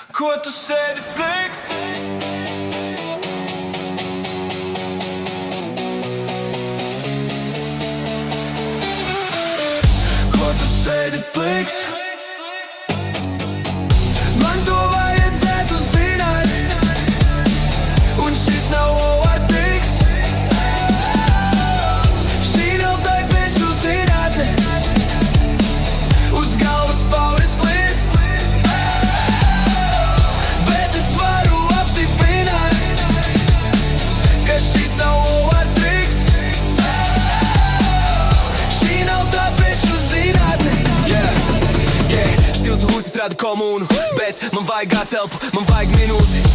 Ko tu sēdi pliks? Ko tu sēdi pliks? Man to vajadzētu zināt, un šis nav overdīgs. Šī nav taipiešu zinātne, uz galvas pauris lis. Bet es varu apstiprināt, ka šis nav overdīgs. Šī nav taipiešu zinātne. Stils hūsis rada komūnu, bet man vajag atelpu, man vajag minūti.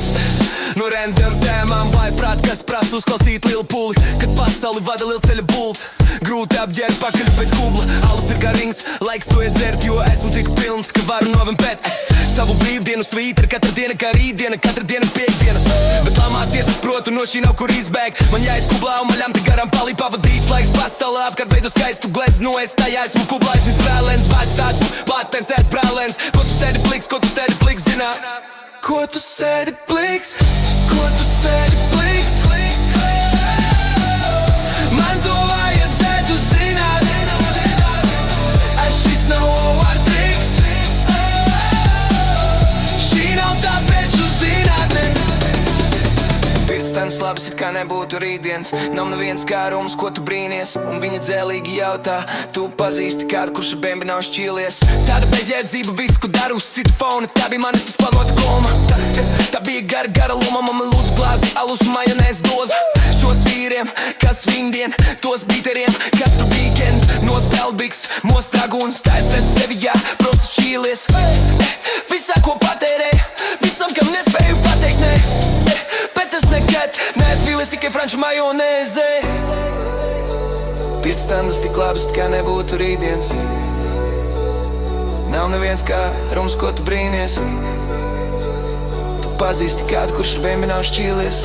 No random tēmām vai prāt, kas prasa uzklausīt lielu puli. Kad pasauli vada liela ceļa bult, grūti apģērbt pakaļ pēc kubla. Alus ir kā rings, laiks to iedzert, jo esmu tik pilns, ka varu novimpēt savu brīvdienu svītri. Katra diena kā rītdiena, katra diena piekdiena. Bet lamāties es protu, no šī nav kur izbēgt. Man jāiet kublā un maļam te garām palī pavadīts laiks. Pasaulē apkārt veido skaistu glezno, es tajā esmu kublā, es visprēlens. Vai tu tāds platens, ēt prēlens? Ko tu sēdi pliks, ko tu sēdi pliks, zinā? Ko tu sēdi pliks? Ko tu sēdi pliks? Man to vajadzētu zināt, šis nav overdīgs. Šī nav tāpiešu zinātne. Pirkstens labs, it kā nebūtu rītdienas. Nav neviens kā rums, ko tu brīnies. Un viņa dzēlīgi jautā, tu pazīsti kādu, kurš ar bembi nav šķīlies. Tāda bezjēdzība, viss, ko daru uz citu fona. Tā bija manis izplagota goma. Tā bija gara loma, mama lūdz glāzi, alus un majonēs doza. Šots vīriem, kas vindien, tos bīteriem. Katru weekend nospēlbiks, mostragūns. Tā es redzu sevi, jā, prostu šķīlies. Visā, ko patērēju, visam, kam nespēju pateikt, nē. Bet es nekad neesmu vīlies tikai franču majonēzē. Pirkstandas tik labas, kā nebūtu rītdienas. Nav neviens kā rums, ko tu brīnies. Tu pazīsti kādu, kurš ar bembi nav šķīlies.